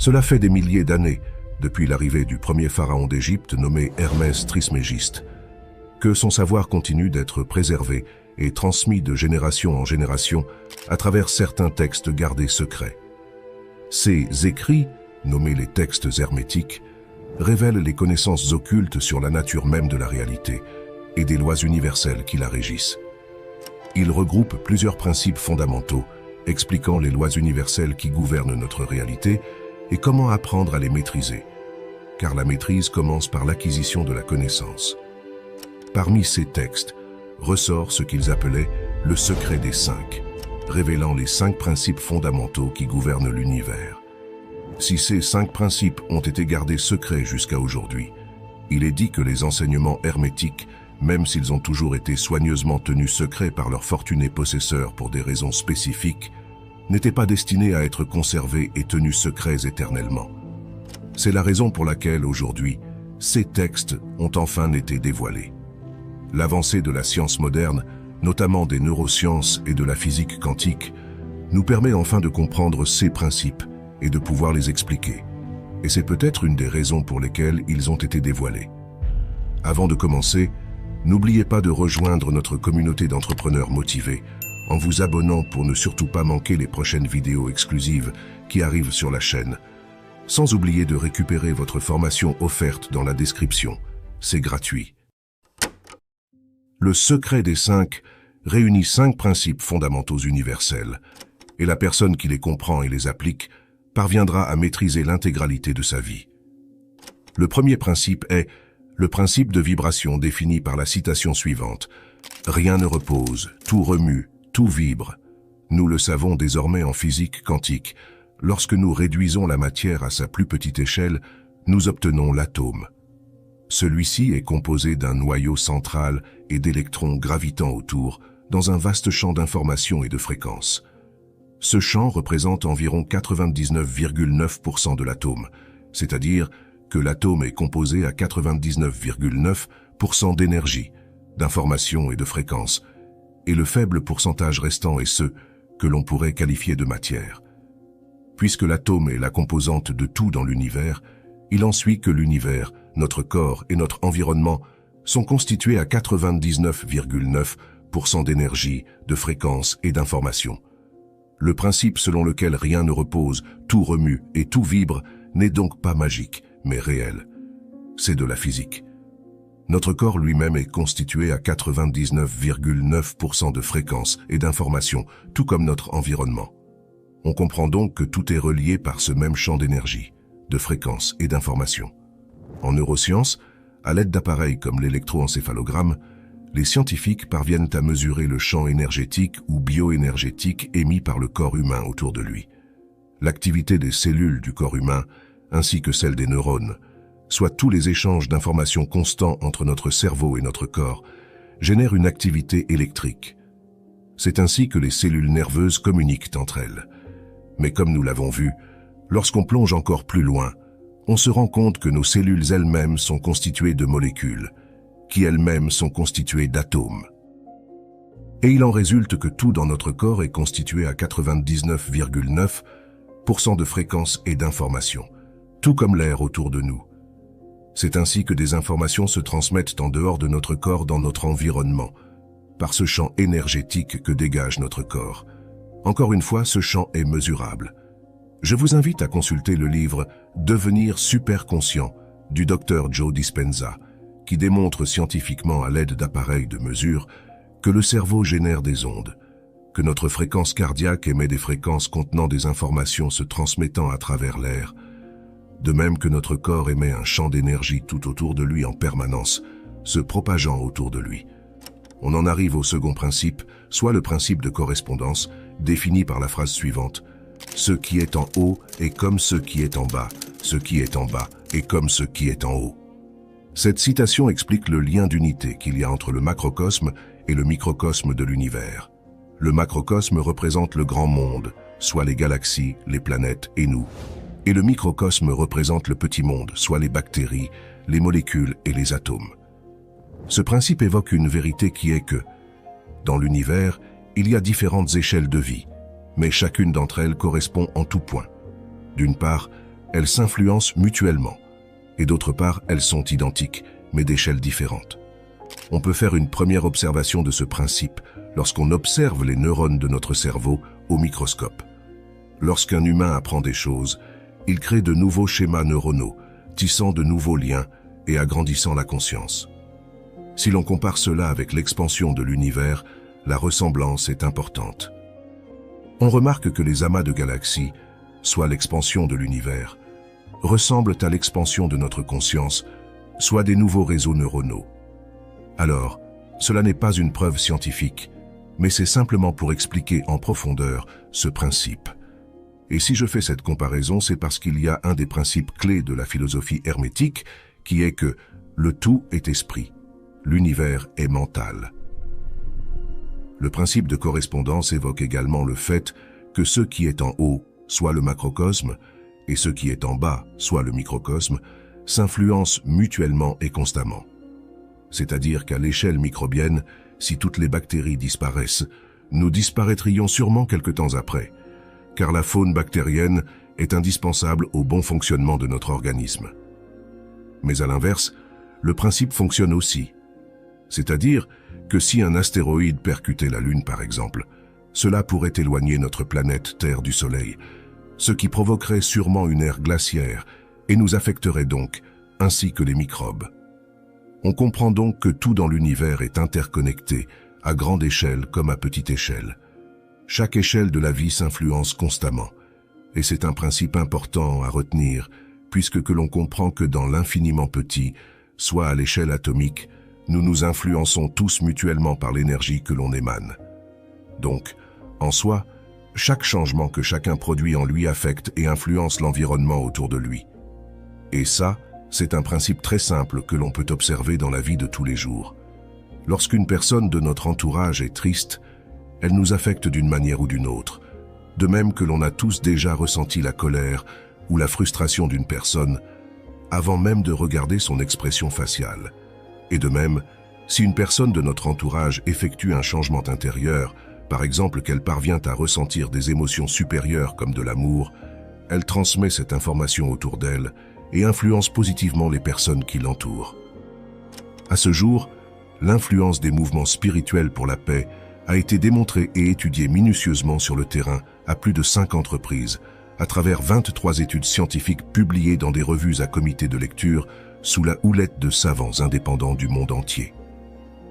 Cela fait des milliers d'années, depuis l'arrivée du premier pharaon d'Égypte nommé Hermès Trismégiste, que son savoir continue d'être préservé et transmis de génération en génération à travers certains textes gardés secrets. Ces écrits, nommés les textes hermétiques, révèlent les connaissances occultes sur la nature même de la réalité et des lois universelles qui la régissent. Ils regroupent plusieurs principes fondamentaux expliquant les lois universelles qui gouvernent notre réalité et comment apprendre à les maîtriser, car la maîtrise commence par l'acquisition de la connaissance. Parmi ces textes ressort ce qu'ils appelaient le secret des 5, révélant les 5 principes fondamentaux qui gouvernent l'univers. Si ces 5 principes ont été gardés secrets jusqu'à aujourd'hui, il est dit que les enseignements hermétiques, même s'ils ont toujours été soigneusement tenus secrets par leurs fortunés possesseurs pour des raisons spécifiques, n'étaient pas destinés à être conservés et tenus secrets éternellement. C'est la raison pour laquelle, aujourd'hui, ces textes ont enfin été dévoilés. L'avancée de la science moderne, notamment des neurosciences et de la physique quantique, nous permet enfin de comprendre ces principes et de pouvoir les expliquer. Et c'est peut-être une des raisons pour lesquelles ils ont été dévoilés. Avant de commencer, n'oubliez pas de rejoindre notre communauté d'entrepreneurs motivés en vous abonnant pour ne surtout pas manquer les prochaines vidéos exclusives qui arrivent sur la chaîne. Sans oublier de récupérer votre formation offerte dans la description. C'est gratuit. Le secret des 5 réunit 5 principes fondamentaux universels, et la personne qui les comprend et les applique parviendra à maîtriser l'intégralité de sa vie. Le premier principe est le principe de vibration défini par la citation suivante. Rien ne repose, tout remue, tout vibre. Nous le savons désormais en physique quantique. Lorsque nous réduisons la matière à sa plus petite échelle, nous obtenons l'atome. Celui-ci est composé d'un noyau central et d'électrons gravitant autour, dans un vaste champ d'informations et de fréquences. Ce champ représente environ 99,9% de l'atome, c'est-à-dire que l'atome est composé à 99,9% d'énergie, d'informations et de fréquences, et le faible pourcentage restant est ce que l'on pourrait qualifier de matière. Puisque l'atome est la composante de tout dans l'univers, il en suit que l'univers, notre corps et notre environnement sont constitués à 99,9% d'énergie, de fréquences et d'informations. Le principe selon lequel rien ne repose, tout remue et tout vibre n'est donc pas magique, mais réel. C'est de la physique. Notre corps lui-même est constitué à 99,9% de fréquences et d'informations, tout comme notre environnement. On comprend donc que tout est relié par ce même champ d'énergie, de fréquences et d'informations. En neurosciences, à l'aide d'appareils comme l'électroencéphalogramme, les scientifiques parviennent à mesurer le champ énergétique ou bioénergétique émis par le corps humain autour de lui. L'activité des cellules du corps humain, ainsi que celle des neurones, soit tous les échanges d'informations constants entre notre cerveau et notre corps, génèrent une activité électrique. C'est ainsi que les cellules nerveuses communiquent entre elles. Mais comme nous l'avons vu, lorsqu'on plonge encore plus loin, on se rend compte que nos cellules elles-mêmes sont constituées de molécules, qui elles-mêmes sont constituées d'atomes. Et il en résulte que tout dans notre corps est constitué à 99,9% de fréquences et d'informations, tout comme l'air autour de nous. C'est ainsi que des informations se transmettent en dehors de notre corps dans notre environnement, par ce champ énergétique que dégage notre corps. Encore une fois, ce champ est mesurable. Je vous invite à consulter le livre « Devenir super conscient » du Dr Joe Dispenza, qui démontre scientifiquement à l'aide d'appareils de mesure que le cerveau génère des ondes, que notre fréquence cardiaque émet des fréquences contenant des informations se transmettant à travers l'air, de même que notre corps émet un champ d'énergie tout autour de lui en permanence, se propageant autour de lui. On en arrive au second principe, soit le principe de correspondance, défini par la phrase suivante. Ce qui est en haut est comme ce qui est en bas, ce qui est en bas est comme ce qui est en haut. Cette citation explique le lien d'unité qu'il y a entre le macrocosme et le microcosme de l'univers. Le macrocosme représente le grand monde, soit les galaxies, les planètes et nous. Et le microcosme représente le petit monde, soit les bactéries, les molécules et les atomes. Ce principe évoque une vérité qui est que, dans l'univers, il y a différentes échelles de vie, mais chacune d'entre elles correspond en tout point. D'une part, elles s'influencent mutuellement. Et d'autre part, elles sont identiques, mais d'échelles différentes. On peut faire une première observation de ce principe lorsqu'on observe les neurones de notre cerveau au microscope. Lorsqu'un humain apprend des choses, il crée de nouveaux schémas neuronaux, tissant de nouveaux liens et agrandissant la conscience. Si l'on compare cela avec l'expansion de l'univers, la ressemblance est importante. On remarque que les amas de galaxies, soit l'expansion de l'univers, ressemblent à l'expansion de notre conscience, soit des nouveaux réseaux neuronaux. Alors, cela n'est pas une preuve scientifique, mais c'est simplement pour expliquer en profondeur ce principe. Et si je fais cette comparaison, c'est parce qu'il y a un des principes clés de la philosophie hermétique, qui est que le tout est esprit, l'univers est mental. Le principe de correspondance évoque également le fait que ce qui est en haut, soit le macrocosme, et ce qui est en bas, soit le microcosme, s'influencent mutuellement et constamment. C'est-à-dire qu'à l'échelle microbienne, si toutes les bactéries disparaissent, nous disparaîtrions sûrement quelque temps après, car la faune bactérienne est indispensable au bon fonctionnement de notre organisme. Mais à l'inverse, le principe fonctionne aussi. C'est-à-dire que si un astéroïde percutait la Lune par exemple, cela pourrait éloigner notre planète Terre du Soleil, ce qui provoquerait sûrement une ère glaciaire et nous affecterait donc, ainsi que les microbes. On comprend donc que tout dans l'univers est interconnecté, à grande échelle comme à petite échelle. Chaque échelle de la vie s'influence constamment, et c'est un principe important à retenir, puisque que l'on comprend que dans l'infiniment petit, soit à l'échelle atomique, nous nous influençons tous mutuellement par l'énergie que l'on émane. Donc, en soi, chaque changement que chacun produit en lui affecte et influence l'environnement autour de lui. Et ça, c'est un principe très simple que l'on peut observer dans la vie de tous les jours. Lorsqu'une personne de notre entourage est triste, elle nous affecte d'une manière ou d'une autre, de même que l'on a tous déjà ressenti la colère ou la frustration d'une personne avant même de regarder son expression faciale. Et de même, si une personne de notre entourage effectue un changement intérieur, par exemple qu'elle parvient à ressentir des émotions supérieures comme de l'amour, elle transmet cette information autour d'elle et influence positivement les personnes qui l'entourent. À ce jour, l'influence des mouvements spirituels pour la paix a été démontrée et étudiée minutieusement sur le terrain à plus de 50 reprises, à travers 23 études scientifiques publiées dans des revues à comité de lecture sous la houlette de savants indépendants du monde entier.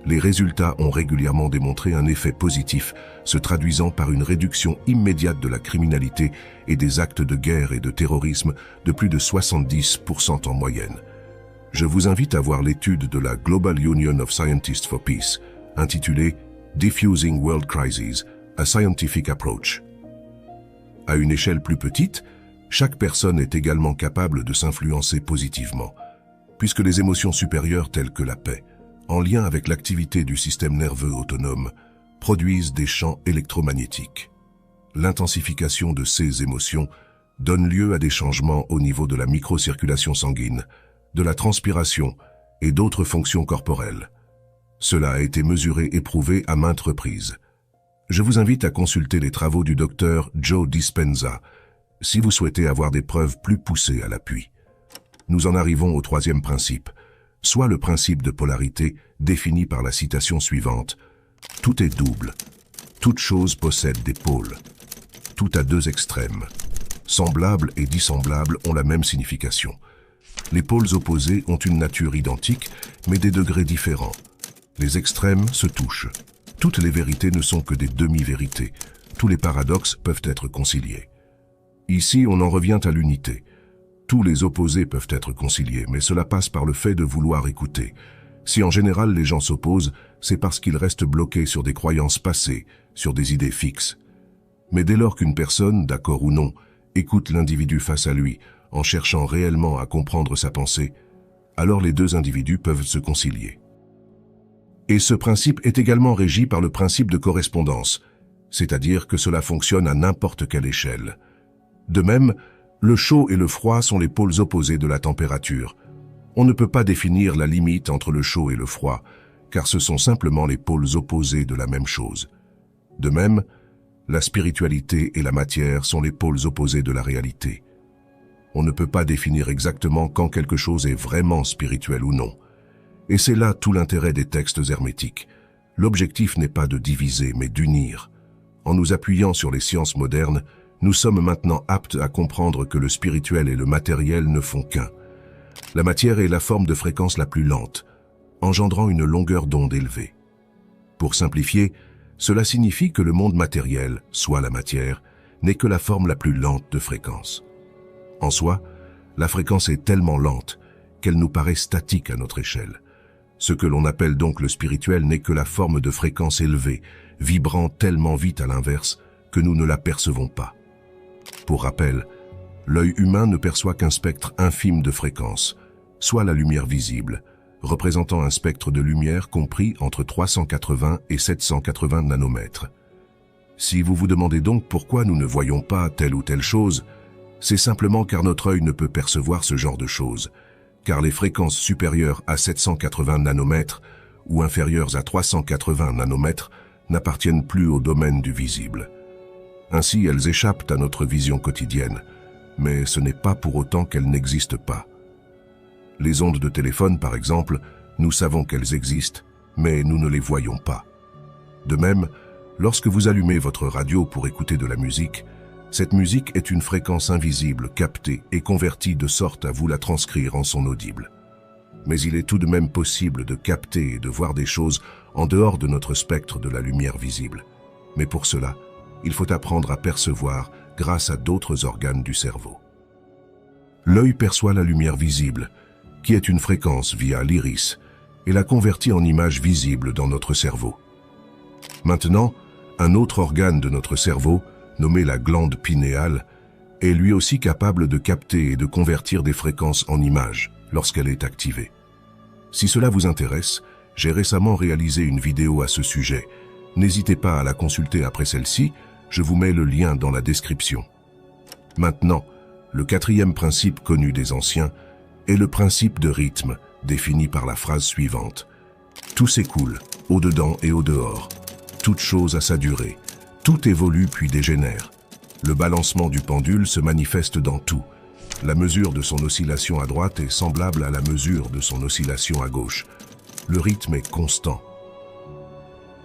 Les résultats ont régulièrement démontré un effet positif, se traduisant par une réduction immédiate de la criminalité et des actes de guerre et de terrorisme de plus de 70% en moyenne. Je vous invite à voir l'étude de la Global Union of Scientists for Peace, intitulée « Diffusing World Crises, a Scientific Approach ». À une échelle plus petite, chaque personne est également capable de s'influencer positivement, puisque les émotions supérieures telles que la paix, en lien avec l'activité du système nerveux autonome, produisent des champs électromagnétiques. L'intensification de ces émotions donne lieu à des changements au niveau de la microcirculation sanguine, de la transpiration et d'autres fonctions corporelles. Cela a été mesuré et prouvé à maintes reprises. Je vous invite à consulter les travaux du docteur Joe Dispenza si vous souhaitez avoir des preuves plus poussées à l'appui. Nous en arrivons au troisième principe, soit le principe de polarité défini par la citation suivante. Tout est double. Toute chose possède des pôles. Tout a deux extrêmes. Semblables et dissemblables ont la même signification. Les pôles opposés ont une nature identique, mais des degrés différents. Les extrêmes se touchent. Toutes les vérités ne sont que des demi-vérités. Tous les paradoxes peuvent être conciliés. Ici, on en revient à l'unité. Tous les opposés peuvent être conciliés, mais cela passe par le fait de vouloir écouter. Si en général les gens s'opposent, c'est parce qu'ils restent bloqués sur des croyances passées, sur des idées fixes. Mais dès lors qu'une personne, d'accord ou non, écoute l'individu face à lui, en cherchant réellement à comprendre sa pensée, alors les deux individus peuvent se concilier. Et ce principe est également régi par le principe de correspondance, c'est-à-dire que cela fonctionne à n'importe quelle échelle. De même, le chaud et le froid sont les pôles opposés de la température. On ne peut pas définir la limite entre le chaud et le froid, car ce sont simplement les pôles opposés de la même chose. De même, la spiritualité et la matière sont les pôles opposés de la réalité. On ne peut pas définir exactement quand quelque chose est vraiment spirituel ou non. Et c'est là tout l'intérêt des textes hermétiques. L'objectif n'est pas de diviser, mais d'unir. En nous appuyant sur les sciences modernes, nous sommes maintenant aptes à comprendre que le spirituel et le matériel ne font qu'un. La matière est la forme de fréquence la plus lente, engendrant une longueur d'onde élevée. Pour simplifier, cela signifie que le monde matériel, soit la matière, n'est que la forme la plus lente de fréquence. En soi, la fréquence est tellement lente qu'elle nous paraît statique à notre échelle. Ce que l'on appelle donc le spirituel n'est que la forme de fréquence élevée, vibrant tellement vite à l'inverse que nous ne la percevons pas. Pour rappel, l'œil humain ne perçoit qu'un spectre infime de fréquence, soit la lumière visible, représentant un spectre de lumière compris entre 380 et 780 nanomètres. Si vous vous demandez donc pourquoi nous ne voyons pas telle ou telle chose, c'est simplement car notre œil ne peut percevoir ce genre de choses, car les fréquences supérieures à 780 nanomètres ou inférieures à 380 nanomètres n'appartiennent plus au domaine du visible. Ainsi, elles échappent à notre vision quotidienne, mais ce n'est pas pour autant qu'elles n'existent pas. Les ondes de téléphone, par exemple, nous savons qu'elles existent, mais nous ne les voyons pas. De même, lorsque vous allumez votre radio pour écouter de la musique, cette musique est une fréquence invisible captée et convertie de sorte à vous la transcrire en son audible. Mais il est tout de même possible de capter et de voir des choses en dehors de notre spectre de la lumière visible. Mais pour cela, il faut apprendre à percevoir grâce à d'autres organes du cerveau. L'œil perçoit la lumière visible, qui est une fréquence via l'iris, et la convertit en image visible dans notre cerveau. Maintenant, un autre organe de notre cerveau, nommé la glande pinéale, est lui aussi capable de capter et de convertir des fréquences en images lorsqu'elle est activée. Si cela vous intéresse, j'ai récemment réalisé une vidéo à ce sujet. N'hésitez pas à la consulter après celle-ci, je vous mets le lien dans la description. Maintenant, le quatrième principe connu des anciens est le principe de rythme, défini par la phrase suivante. Tout s'écoule, au-dedans et au-dehors. Toute chose a sa durée. Tout évolue puis dégénère. Le balancement du pendule se manifeste dans tout. La mesure de son oscillation à droite est semblable à la mesure de son oscillation à gauche. Le rythme est constant.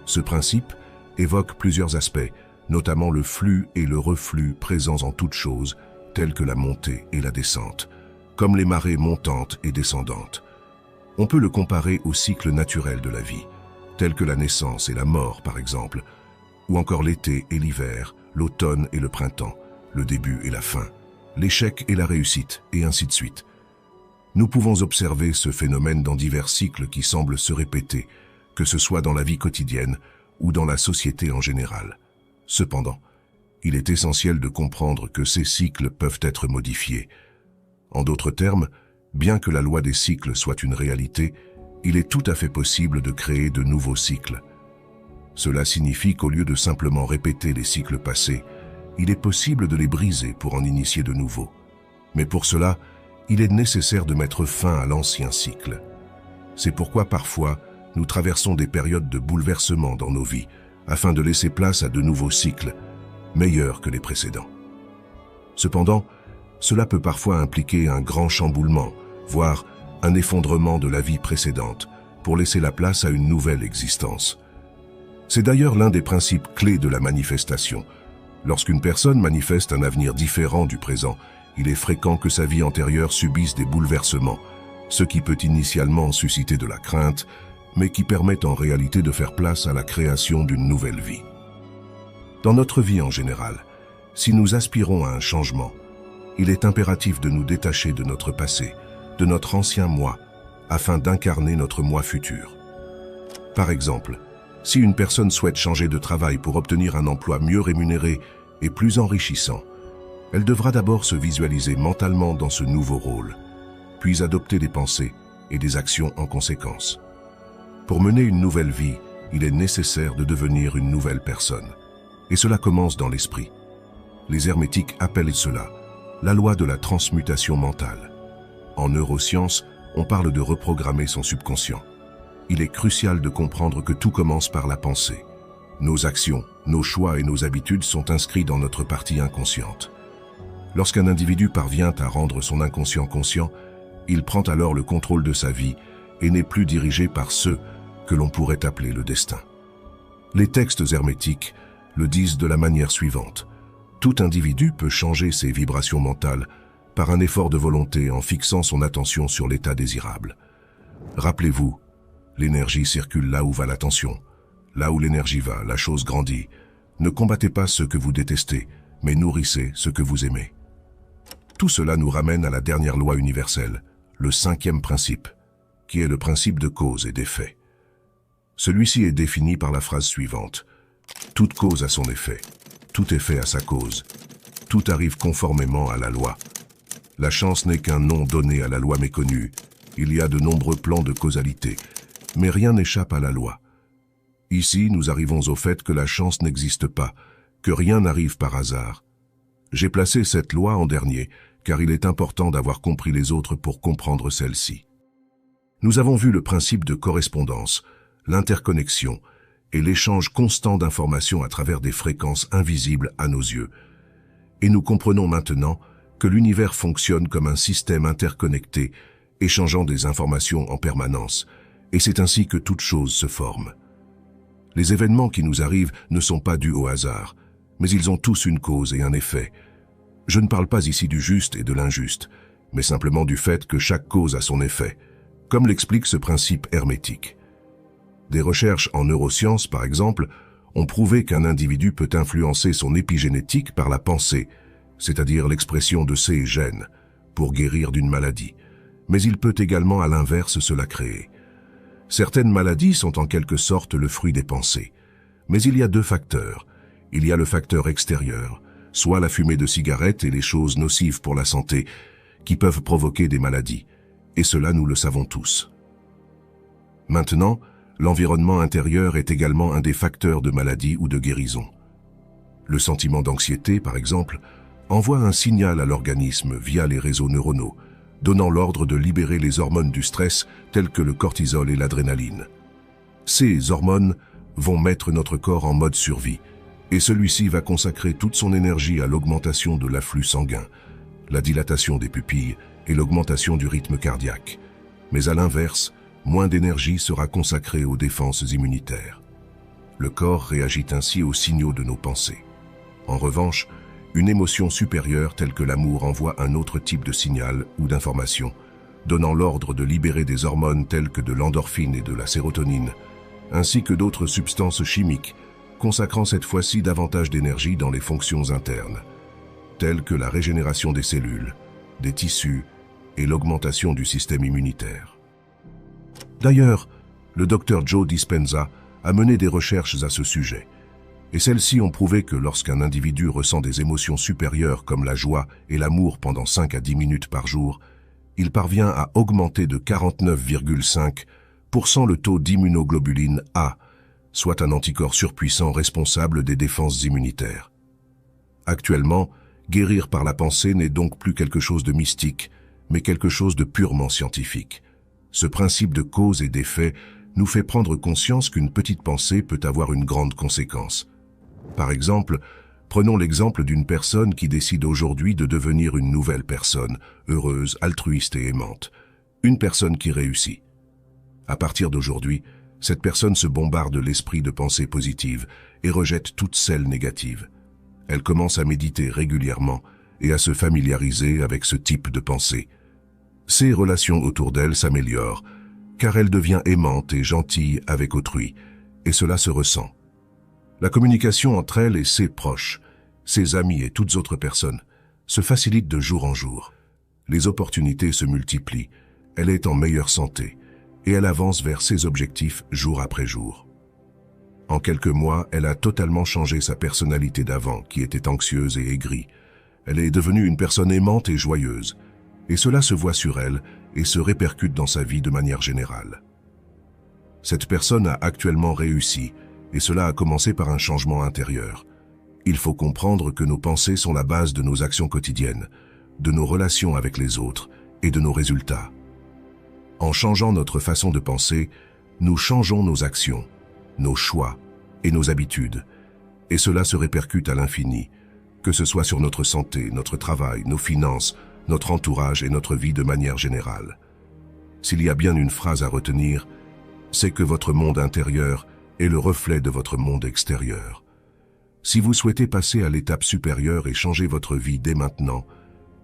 Ce principe évoque plusieurs aspects, notamment le flux et le reflux présents en toute chose, tels que la montée et la descente, comme les marées montantes et descendantes. On peut le comparer au cycle naturel de la vie, tels que la naissance et la mort par exemple, ou encore l'été et l'hiver, l'automne et le printemps, le début et la fin, l'échec et la réussite, et ainsi de suite. Nous pouvons observer ce phénomène dans divers cycles qui semblent se répéter, que ce soit dans la vie quotidienne ou dans la société en général. Cependant, il est essentiel de comprendre que ces cycles peuvent être modifiés. En d'autres termes, bien que la loi des cycles soit une réalité, il est tout à fait possible de créer de nouveaux cycles. Cela signifie qu'au lieu de simplement répéter les cycles passés, il est possible de les briser pour en initier de nouveaux. Mais pour cela, il est nécessaire de mettre fin à l'ancien cycle. C'est pourquoi parfois, nous traversons des périodes de bouleversement dans nos vies, afin de laisser place à de nouveaux cycles, meilleurs que les précédents. Cependant, cela peut parfois impliquer un grand chamboulement, voire un effondrement de la vie précédente, pour laisser la place à une nouvelle existence. C'est d'ailleurs l'un des principes clés de la manifestation. Lorsqu'une personne manifeste un avenir différent du présent, il est fréquent que sa vie antérieure subisse des bouleversements, ce qui peut initialement susciter de la crainte, mais qui permet en réalité de faire place à la création d'une nouvelle vie. Dans notre vie en général, si nous aspirons à un changement, il est impératif de nous détacher de notre passé, de notre ancien moi, afin d'incarner notre moi futur. Par exemple, si une personne souhaite changer de travail pour obtenir un emploi mieux rémunéré et plus enrichissant, elle devra d'abord se visualiser mentalement dans ce nouveau rôle, puis adopter des pensées et des actions en conséquence. Pour mener une nouvelle vie, il est nécessaire de devenir une nouvelle personne. Et cela commence dans l'esprit. Les hermétiques appellent cela la loi de la transmutation mentale. En neurosciences, on parle de reprogrammer son subconscient. Il est crucial de comprendre que tout commence par la pensée. Nos actions, nos choix et nos habitudes sont inscrits dans notre partie inconsciente. Lorsqu'un individu parvient à rendre son inconscient conscient, il prend alors le contrôle de sa vie et n'est plus dirigé par ceux que l'on pourrait appeler le destin. Les textes hermétiques le disent de la manière suivante. Tout individu peut changer ses vibrations mentales par un effort de volonté en fixant son attention sur l'état désirable. Rappelez-vous, l'énergie circule là où va l'attention. Là où l'énergie va, la chose grandit. Ne combattez pas ce que vous détestez, mais nourrissez ce que vous aimez. Tout cela nous ramène à la dernière loi universelle, le 5e principe, qui est le principe de cause et d'effet. Celui-ci est défini par la phrase suivante. Toute cause a son effet, tout effet a sa cause. Tout arrive conformément à la loi. La chance n'est qu'un nom donné à la loi méconnue. Il y a de nombreux plans de causalité, mais rien n'échappe à la loi. Ici, nous arrivons au fait que la chance n'existe pas, que rien n'arrive par hasard. J'ai placé cette loi en dernier, car il est important d'avoir compris les autres pour comprendre celle-ci. Nous avons vu le principe de correspondance, l'interconnexion et l'échange constant d'informations à travers des fréquences invisibles à nos yeux. Et nous comprenons maintenant que l'univers fonctionne comme un système interconnecté, échangeant des informations en permanence, et c'est ainsi que toute chose se forme. Les événements qui nous arrivent ne sont pas dus au hasard, mais ils ont tous une cause et un effet. Je ne parle pas ici du juste et de l'injuste, mais simplement du fait que chaque cause a son effet, comme l'explique ce principe hermétique. Des recherches en neurosciences, par exemple, ont prouvé qu'un individu peut influencer son épigénétique par la pensée, c'est-à-dire l'expression de ses gènes, pour guérir d'une maladie. Mais il peut également, à l'inverse, se la créer. Certaines maladies sont en quelque sorte le fruit des pensées. Mais il y a deux facteurs. Il y a le facteur extérieur, soit la fumée de cigarettes et les choses nocives pour la santé, qui peuvent provoquer des maladies. Et cela, nous le savons tous. Maintenant, l'environnement intérieur est également un des facteurs de maladie ou de guérison. Le sentiment d'anxiété, par exemple, envoie un signal à l'organisme via les réseaux neuronaux, donnant l'ordre de libérer les hormones du stress telles que le cortisol et l'adrénaline. Ces hormones vont mettre notre corps en mode survie, et celui-ci va consacrer toute son énergie à l'augmentation de l'afflux sanguin, la dilatation des pupilles et l'augmentation du rythme cardiaque. Mais à l'inverse, moins d'énergie sera consacrée aux défenses immunitaires. Le corps réagit ainsi aux signaux de nos pensées. En revanche, une émotion supérieure telle que l'amour envoie un autre type de signal ou d'information, donnant l'ordre de libérer des hormones telles que de l'endorphine et de la sérotonine, ainsi que d'autres substances chimiques, consacrant cette fois-ci davantage d'énergie dans les fonctions internes, telles que la régénération des cellules, des tissus et l'augmentation du système immunitaire. D'ailleurs, le Dr Joe Dispenza a mené des recherches à ce sujet, et celles-ci ont prouvé que lorsqu'un individu ressent des émotions supérieures comme la joie et l'amour pendant 5 à 10 minutes par jour, il parvient à augmenter de 49,5% le taux d'immunoglobuline A, soit un anticorps surpuissant responsable des défenses immunitaires. Actuellement, guérir par la pensée n'est donc plus quelque chose de mystique, mais quelque chose de purement scientifique. Ce principe de cause et d'effet nous fait prendre conscience qu'une petite pensée peut avoir une grande conséquence. Par exemple, prenons l'exemple d'une personne qui décide aujourd'hui de devenir une nouvelle personne, heureuse, altruiste et aimante. Une personne qui réussit. À partir d'aujourd'hui, cette personne se bombarde l'esprit de pensées positives et rejette toutes celles négatives. Elle commence à méditer régulièrement et à se familiariser avec ce type de pensée. Ses relations autour d'elle s'améliorent, car elle devient aimante et gentille avec autrui, et cela se ressent. La communication entre elle et ses proches, ses amis et toutes autres personnes se facilite de jour en jour. Les opportunités se multiplient, elle est en meilleure santé, et elle avance vers ses objectifs jour après jour. En quelques mois, elle a totalement changé sa personnalité d'avant, qui était anxieuse et aigrie. Elle est devenue une personne aimante et joyeuse, et cela se voit sur elle et se répercute dans sa vie de manière générale. Cette personne a actuellement réussi, et cela a commencé par un changement intérieur. Il faut comprendre que nos pensées sont la base de nos actions quotidiennes, de nos relations avec les autres et de nos résultats. En changeant notre façon de penser, nous changeons nos actions, nos choix et nos habitudes, et cela se répercute à l'infini, que ce soit sur notre santé, notre travail, nos finances, notre entourage et notre vie de manière générale. S'il y a bien une phrase à retenir, c'est que votre monde intérieur est le reflet de votre monde extérieur. Si vous souhaitez passer à l'étape supérieure et changer votre vie dès maintenant,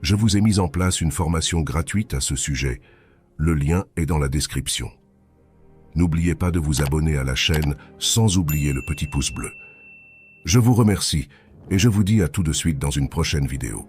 je vous ai mis en place une formation gratuite à ce sujet. Le lien est dans la description. N'oubliez pas de vous abonner à la chaîne sans oublier le petit pouce bleu. Je vous remercie et je vous dis à tout de suite dans une prochaine vidéo.